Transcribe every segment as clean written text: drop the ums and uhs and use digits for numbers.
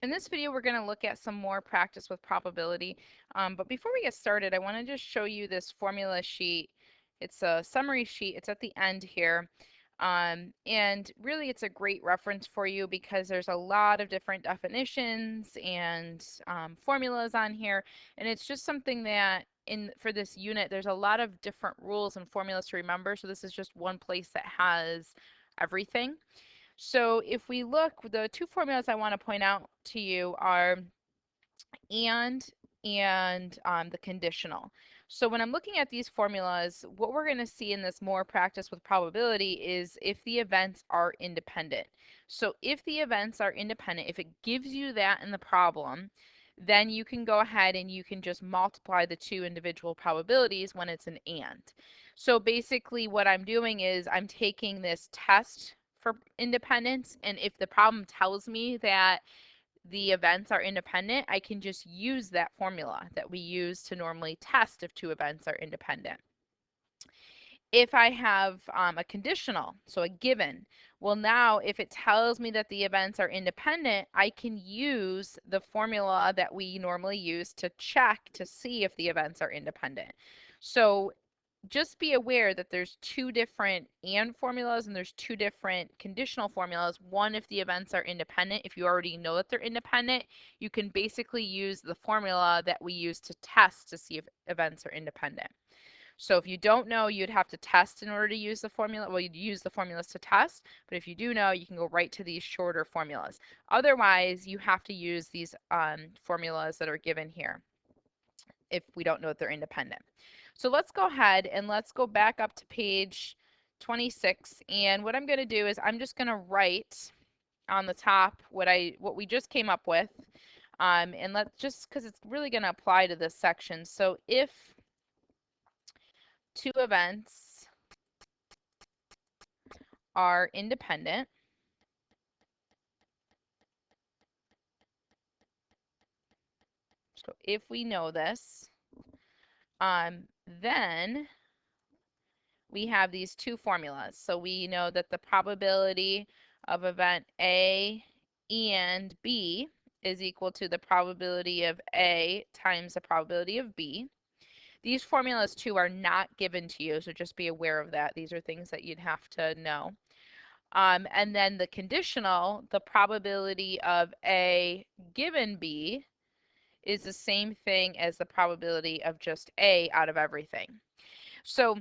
In this video, we're going to look at some more practice with probability. But before we get started, I want to just show you this formula sheet. It's a summary sheet. It's at the end here. And really, it's a great reference for you because there's a lot of different definitions and formulas on here. And it's just something that for this unit, there's a lot of different rules and formulas to remember. So this is just one place that has everything. So if we look, the two formulas I want to point out to you are and the conditional. So when I'm looking at these formulas, what we're going to see in this more practice with probability is if the events are independent. So if the events are independent, if it gives you that in the problem, then you can go ahead and you can just multiply the two individual probabilities when it's an and. So basically what I'm doing is I'm taking this test for independence, and if the problem tells me that the events are independent, I can just use that formula that we use to normally test if two events are independent. If I have a conditional, so a given, well now if it tells me that the events are independent, I can use the formula that we normally use to check to see if the events are independent. So just be aware that there's two different and formulas and there's two different conditional formulas. One, if the events are independent, if you already know that they're independent, you can basically use the formula that we use to test to see if events are independent. So if you don't know, you'd have to test in order to use the formula. Well, you'd use the formulas to test, but if you do know, you can go right to these shorter formulas. Otherwise, you have to use these formulas that are given here if we don't know that they're independent. So let's go ahead and let's go back up to page 26. And what I'm going to do is I'm just going to write on the top what we just came up with. And let's just, because it's really going to apply to this section. So if two events are independent, so if we know this, then we have these two formulas. So we know that the probability of event A and B is equal to the probability of A times the probability of B. These formulas too are not given to you, so just be aware of that. These are things that you'd have to know. And then the conditional, the probability of A given B is the same thing as the probability of just A out of everything. So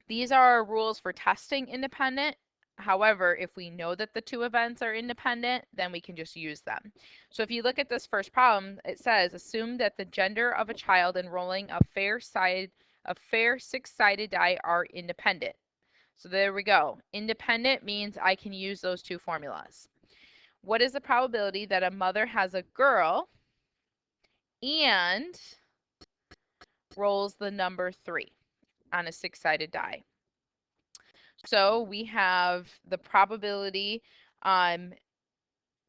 these are rules for testing independent. However, if we know that the two events are independent, then we can just use them. So if you look at this first problem, it says, assume that the gender of a child enrolling a fair six-sided die are independent. So there we go. Independent means I can use those two formulas. What is the probability that a mother has a girl and rolls the number 3 on a six-sided die? So we have the probability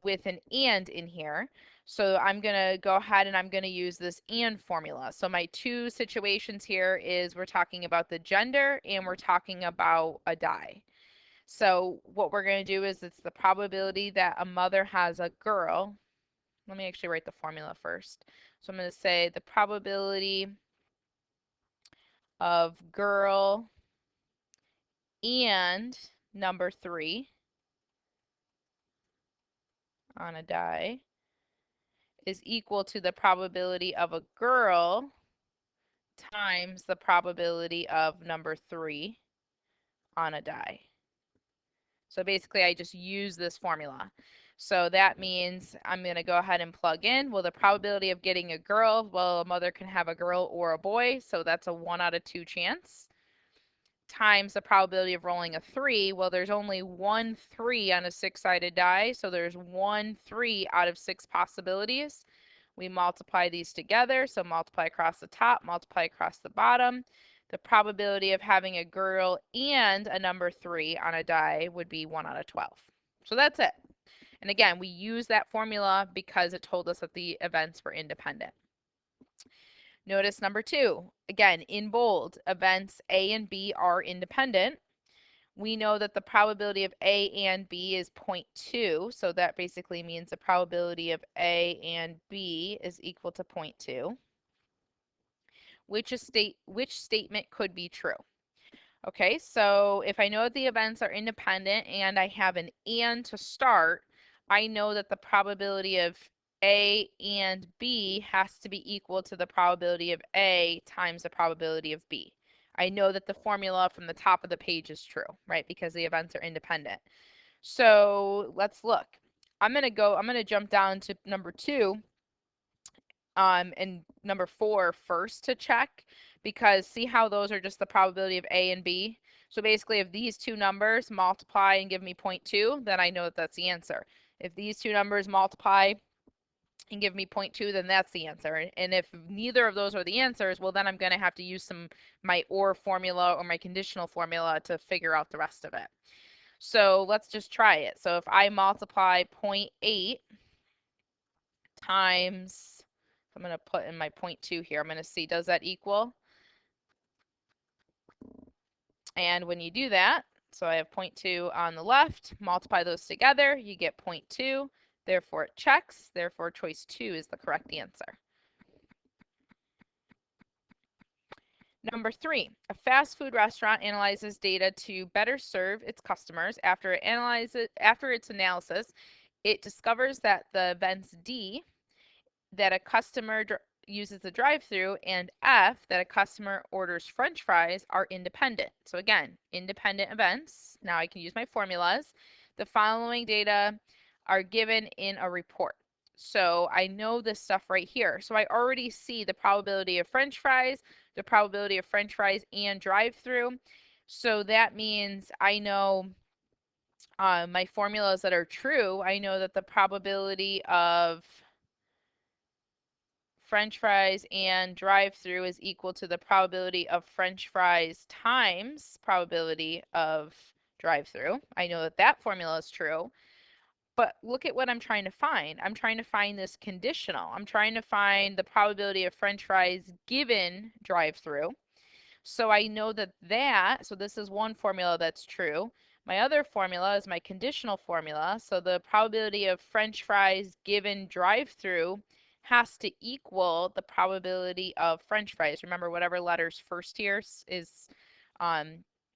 with an and in here. So I'm going to go ahead and I'm going to use this and formula. So my two situations here is we're talking about the gender and we're talking about a die. So what we're going to do is it's the probability that a mother has a girl. Let me actually write the formula first. So I'm going to say the probability of girl and number 3 on a die is equal to the probability of a girl times the probability of number 3 on a die. So basically I just use this formula. So that means I'm going to go ahead and plug in. Well, the probability of getting a girl, well, a mother can have a girl or a boy, so that's a 1 out of 2 chance. Times the probability of rolling a 3, well, there's only 1 3 on a six-sided die, so there's 1 3 out of 6 possibilities. We multiply these together, so multiply across the top, multiply across the bottom. The probability of having a girl and a number 3 on a die would be 1 out of 12. So that's it. And again, we use that formula because it told us that the events were independent. Notice number 2, again, in bold, events A and B are independent. We know that the probability of A and B is 0.2, so that basically means the probability of A and B is equal to 0.2. Which statement could be true? Okay, so if I know that the events are independent and I have an and to start, I know that the probability of A and B has to be equal to the probability of A times the probability of B. I know that the formula from the top of the page is true, right? Because the events are independent. So let's look. I'm going to jump down to number 2 and number 4 first to check, because see how those are just the probability of A and B? So basically, if these two numbers multiply and give me 0.2, then I know that that's the answer. If these two numbers multiply and give me 0.2, then that's the answer. And if neither of those are the answers, well, then I'm going to have to use my OR formula or my conditional formula to figure out the rest of it. So let's just try it. So if I multiply 0.8 times, I'm going to put in my 0.2 here, I'm going to see, does that equal? And when you do that, so I have 0.2 on the left, multiply those together, you get 0.2, therefore it checks, therefore choice 2 is the correct answer. Number 3, a fast food restaurant analyzes data to better serve its customers. After its analysis, it discovers that the events D, that a customer uses the drive-through, and F, that a customer orders French fries, are independent. So again, independent events. Now I can use my formulas. The following data are given in a report. So I know this stuff right here. So I already see the probability of French fries, the probability of French fries and drive-through. So that means I know my formulas that are true. I know that the probability of French fries and drive-through is equal to the probability of French fries times probability of drive-through. I know that that formula is true. But look at what I'm trying to find. I'm trying to find this conditional. I'm trying to find the probability of French fries given drive-through. So I know so this is one formula that's true. My other formula is my conditional formula. So the probability of French fries given drive-through has to equal the probability of French fries. Remember, whatever letter's first here is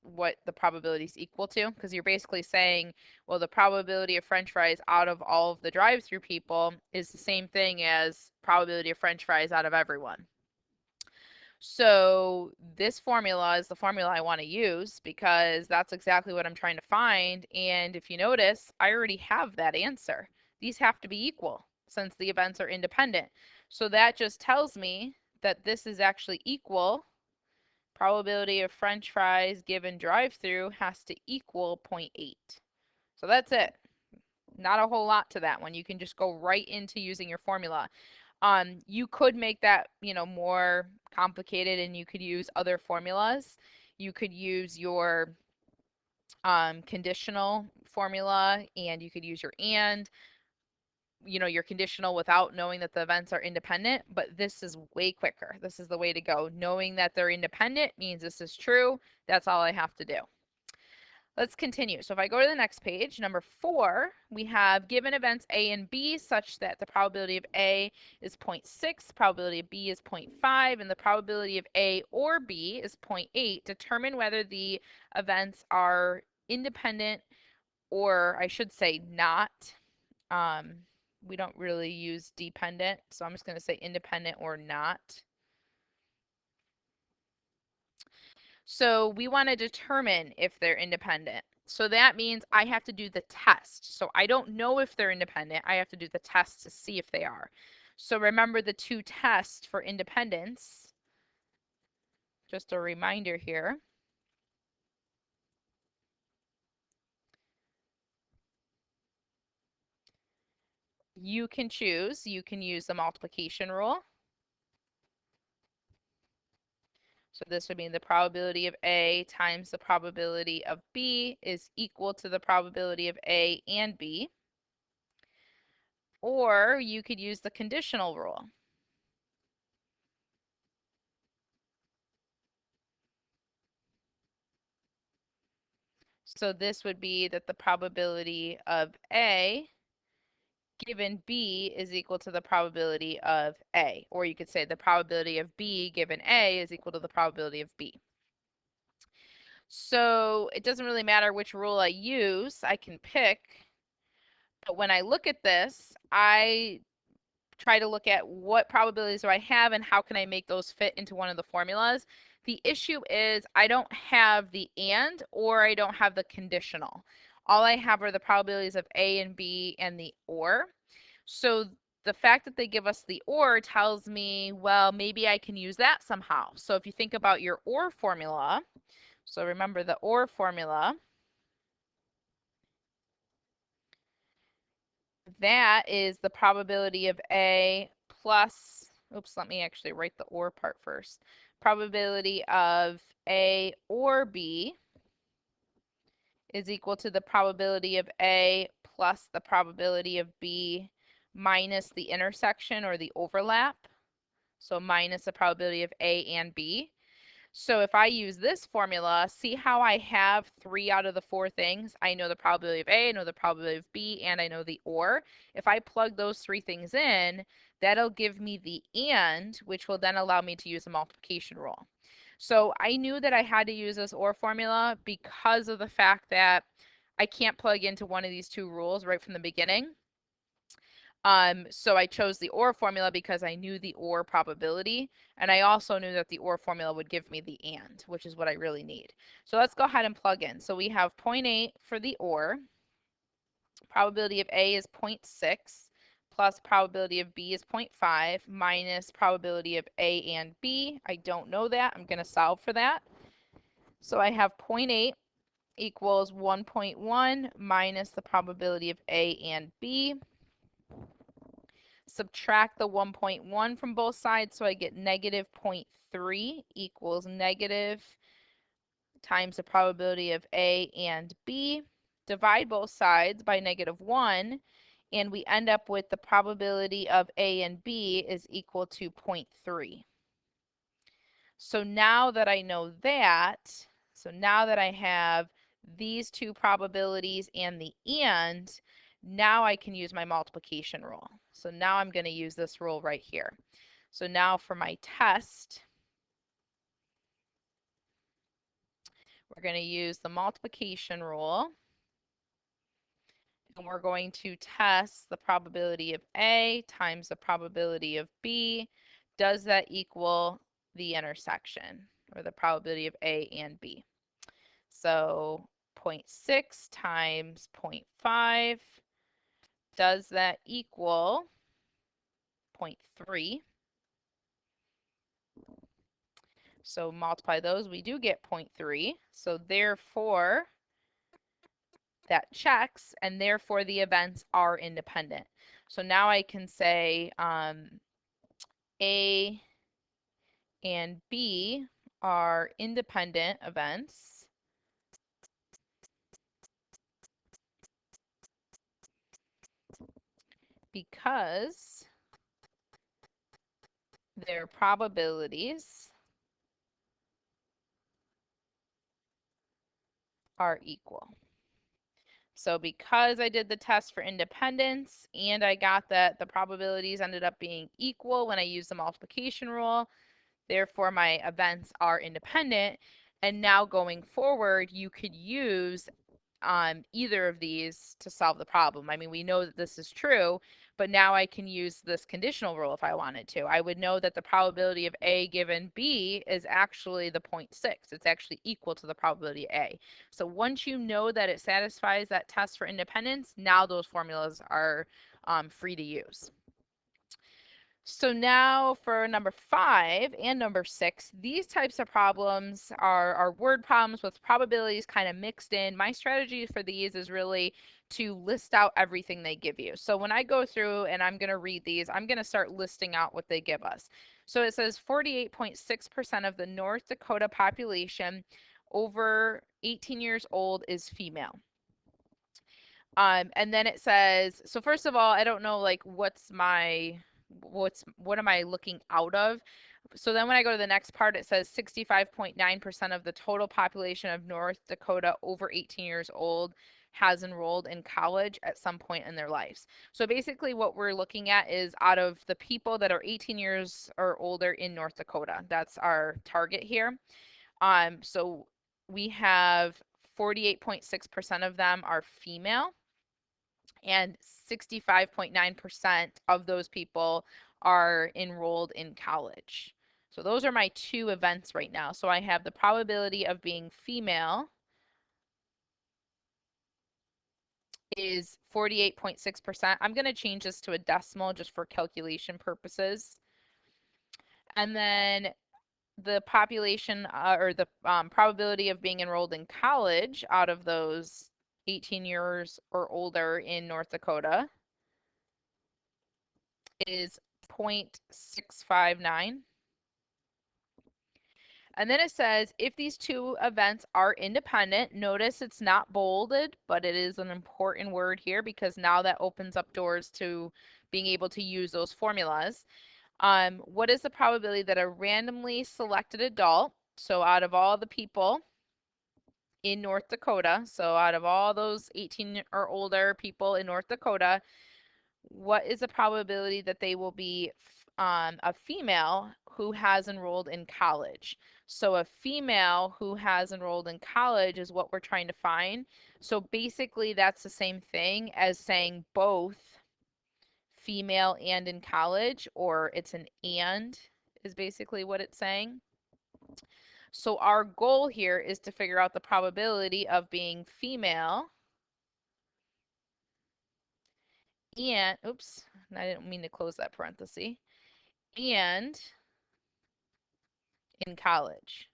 what the probability is equal to, because you're basically saying, well, the probability of French fries out of all of the drive-through people is the same thing as probability of French fries out of everyone. So this formula is the formula I want to use because that's exactly what I'm trying to find. And if you notice, I already have that answer. These have to be equal since the events are independent. So that just tells me that this is actually equal. Probability of French fries given drive-through has to equal 0.8. So that's it. Not a whole lot to that one. You can just go right into using your formula. You could make that, more complicated and you could use other formulas. You could use your conditional formula and you could use your and, your conditional without knowing that the events are independent, but this is way quicker. This is the way to go. Knowing that they're independent means this is true. That's all I have to do. Let's continue. So if I go to the next page, number 4, we have given events A and B such that the probability of A is 0.6, probability of B is 0.5, and the probability of A or B is 0.8. Determine whether the events are independent, or I should say not. We don't really use dependent, so I'm just going to say independent or not. So we want to determine if they're independent. So that means I have to do the test. So I don't know if they're independent. I have to do the test to see if they are. So remember the two tests for independence. Just a reminder here. You can use the multiplication rule. So this would mean the probability of A times the probability of B is equal to the probability of A and B. Or you could use the conditional rule. So this would be that the probability of A given B is equal to the probability of A. Or you could say the probability of B given A is equal to the probability of B. So it doesn't really matter which rule I use, I can pick. But when I look at this, I try to look at what probabilities do I have and how can I make those fit into one of the formulas. The issue is I don't have the and or I don't have the conditional. All I have are the probabilities of A and B and the or. So the fact that they give us the or tells me, well, maybe I can use that somehow. So if you think about your or formula, so remember the or formula, that is the probability of A plus, oops, let me actually write the or part first. Probability of A or B is equal to the probability of A plus the probability of B minus the intersection or the overlap. So minus the probability of A and B. So if I use this formula, see how I have 3 out of the 4 things? I know the probability of A, I know the probability of B, and I know the or. If I plug those 3 things in, that'll give me the and, which will then allow me to use a multiplication rule. So I knew that I had to use this or formula because of the fact that I can't plug into one of these 2 rules right from the beginning. So I chose the OR formula because I knew the OR probability, and I also knew that the OR formula would give me the AND, which is what I really need. So let's go ahead and plug in. So we have 0.8 for the OR, probability of A is 0.6, plus probability of B is 0.5, minus probability of A and B. I don't know that. I'm going to solve for that. So I have 0.8 equals 1.1 minus the probability of A and B. Subtract the 1.1 from both sides, so I get negative 0.3 equals negative times the probability of A and B. Divide both sides by negative 1, and we end up with the probability of A and B is equal to 0.3. So now that I know that, so now that I have these 2 probabilities and the and, now I can use my multiplication rule. So now I'm going to use this rule right here. So now for my test, we're going to use the multiplication rule. And we're going to test the probability of A times the probability of B. Does that equal the intersection, or the probability of A and B? So 0.6 times 0.5, does that equal 0.3? So multiply those, we do get 0.3. So therefore, that checks, and therefore the events are independent. So now I can say A and B are independent events because their probabilities are equal. So because I did the test for independence and I got that the probabilities ended up being equal when I used the multiplication rule, therefore my events are independent. And now going forward, you could use either of these to solve the problem. I mean, we know that this is true, but now I can use this conditional rule if I wanted to. I would know that the probability of A given B is actually the 0.6. It's actually equal to the probability of A. So once you know that it satisfies that test for independence, now those formulas are free to use. So now for number 5 and number 6, these types of problems are word problems with probabilities kind of mixed in. My strategy for these is really to list out everything they give you. So when I go through and I'm going to read these, I'm going to start listing out what they give us. So it says 48.6% of the North Dakota population over 18 years old is female. And then it says, so first of all, I don't know like what am I looking out of? So then when I go to the next part, it says 65.9% of the total population of North Dakota over 18 years old has enrolled in college at some point in their lives. So basically what we're looking at is out of the people that are 18 years or older in North Dakota. That's our target here. So we have 48.6% of them are female, and 65.9% of those people are enrolled in college. So those are my two events right now. So I have the probability of being female is 48.6%. I'm going to change this to a decimal just for calculation purposes. And then the population or the probability of being enrolled in college out of those 18 years or older in North Dakota is 0.659. And then it says if these two events are independent, notice it's not bolded, but it is an important word here because now that opens up doors to being able to use those formulas. What is the probability that a randomly selected adult, so out of all the people in North Dakota, so out of all those 18 or older people in North Dakota, what is the probability that they will be a female who has enrolled in college? So a female who has enrolled in college is what we're trying to find. So basically that's the same thing as saying both female and in college, or it's an and is basically what it's saying. So our goal here is to figure out the probability of being female and, oops, I didn't mean to close that parenthesis, and in college.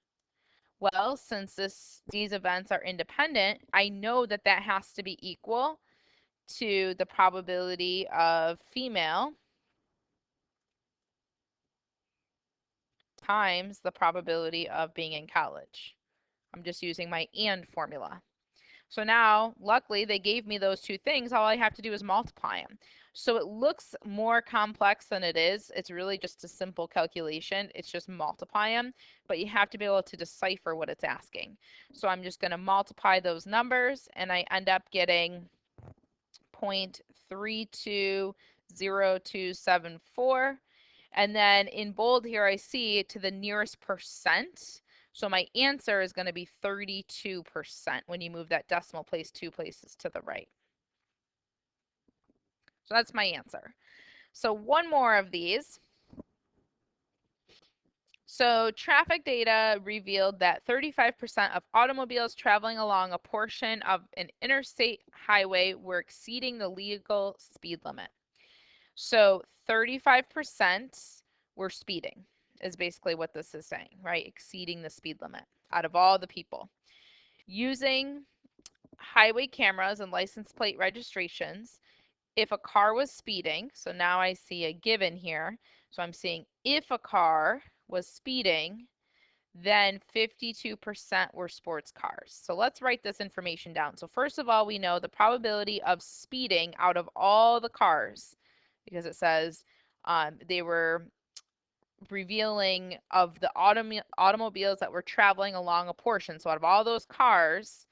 Well, since these events are independent, I know that that has to be equal to the probability of female times the probability of being in college. I'm just using my and formula. So now, luckily, they gave me those two things. All I have to do is multiply them. So it looks more complex than it is. It's really just a simple calculation. It's just multiply them, but you have to be able to decipher what it's asking. So I'm just going to multiply those numbers, and I end up getting 0.320274. And then in bold here, I see to the nearest percent. So my answer is going to be 32% when you move that decimal place 2 places to the right. So that's my answer. So one more of these. So traffic data revealed that 35% of automobiles traveling along a portion of an interstate highway were exceeding the legal speed limit. So 35% were speeding is basically what this is saying, right? Exceeding the speed limit out of all the people. Using highway cameras and license plate registrations, if a car was speeding, so now I see a given here. So I'm seeing if a car was speeding, then 52% were sports cars. So let's write this information down. So first of all, we know the probability of speeding out of all the cars, because it says they were revealing of the automobiles that were traveling along a portion. So out of all those cars,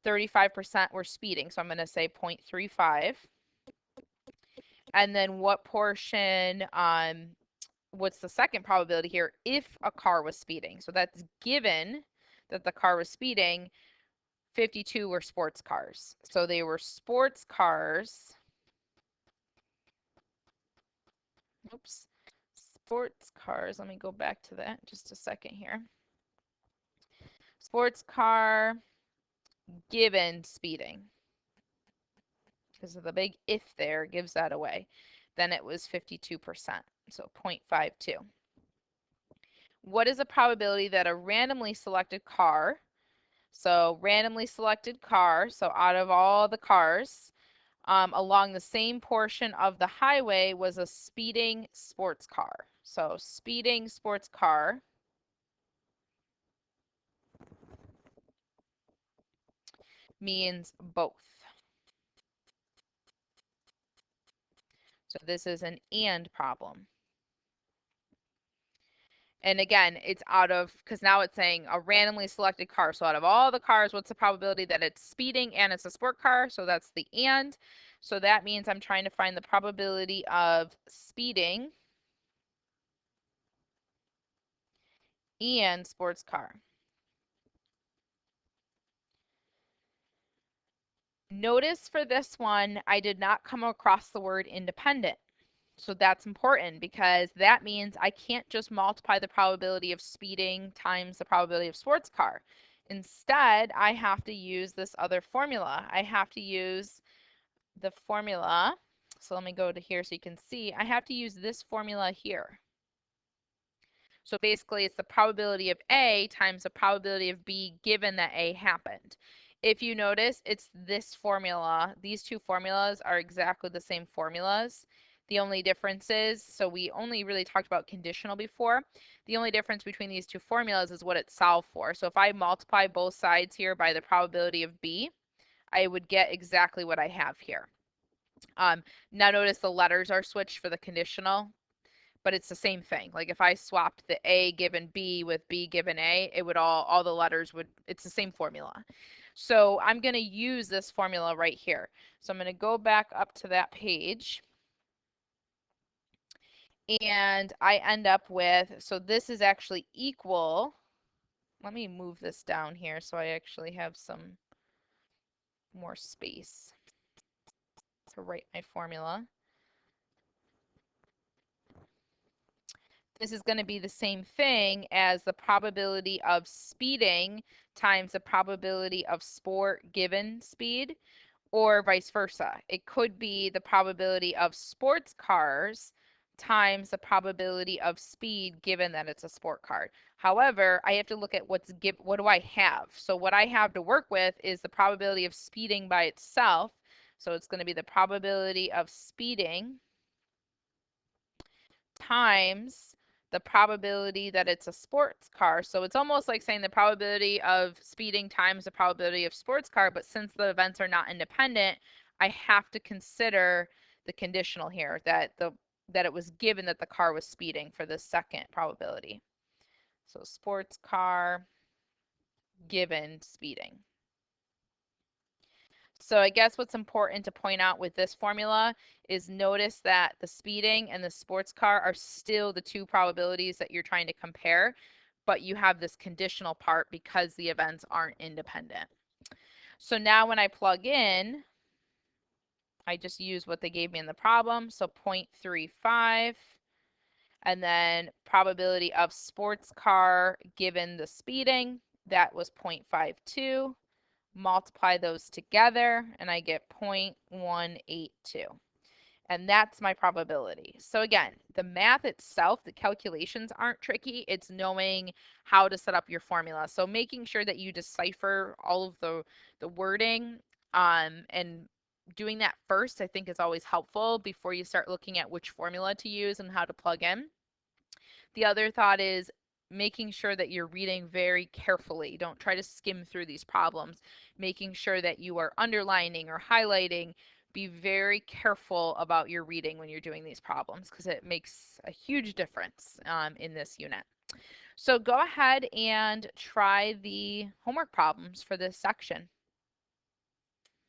35% were speeding. So I'm going to say 0.35. And then what portion, what's the second probability here? If a car was speeding. So that's given that the car was speeding, 52 were sports cars. So they were sports cars. Oops. Sports cars. Let me go back to that just a second here. Sports car given speeding. Because of the big if there gives that away. Then it was 52%. So 0.52. What is the probability that a randomly selected car, so randomly selected car, so out of all the cars, along the same portion of the highway was a speeding sports car. So speeding sports car means both. So this is an and problem. And again, it's out of, because now it's saying a randomly selected car. So out of all the cars, what's the probability that it's speeding and it's a sport car? So that's the and. So that means I'm trying to find the probability of speeding and sports car. Notice for this one, I did not come across the word independent. So that's important because that means I can't just multiply the probability of speeding times the probability of sports car. Instead, I have to use this other formula. I have to use the formula. So let me go to here so you can see. I have to use this formula here. So basically, it's the probability of A times the probability of B given that A happened. If you notice, it's this formula. These two formulas are exactly the same formulas. The only difference is, so we only really talked about conditional before. The only difference between these two formulas is what it's solved for. So if I multiply both sides here by the probability of B, I would get exactly what I have here. Now notice the letters are switched for the conditional, but it's the same thing. Like if I swapped the A given B with B given A, it would all the letters would, it's the same formula. So I'm going to use this formula right here. So I'm going to go back up to that page. And I end up with, so this is actually equal. Let me move this down here so I actually have some more space to write my formula. This is going to be the same thing as the probability of speeding times the probability of sport given speed, or vice versa. It could be the probability of sports cars times the probability of speed given that it's a sport car. However, I have to look at what do I have? So what I have to work with is the probability of speeding by itself. So it's going to be the probability of speeding times the probability that it's a sports car. So it's almost like saying the probability of speeding times the probability of sports car, but since the events are not independent, I have to consider the conditional here that it was given that the car was speeding for the second probability. So sports car given speeding. So I guess what's important to point out with this formula is notice that the speeding and the sports car are still the two probabilities that you're trying to compare, but you have this conditional part because the events aren't independent. So now when I plug in, I just use what they gave me in the problem, so 0.35, and then probability of sports car given the speeding, that was 0.52. Multiply those together and I get 0.182. And that's my probability. So again, the math itself, the calculations aren't tricky. It's knowing how to set up your formula. So making sure that you decipher all of the wording and doing that first, I think is always helpful before you start looking at which formula to use and how to plug in. The other thought is making sure that you're reading very carefully. Don't try to skim through these problems. Making sure that you are underlining or highlighting. Be very careful about your reading when you're doing these problems because it makes a huge difference in this unit. So go ahead and try the homework problems for this section.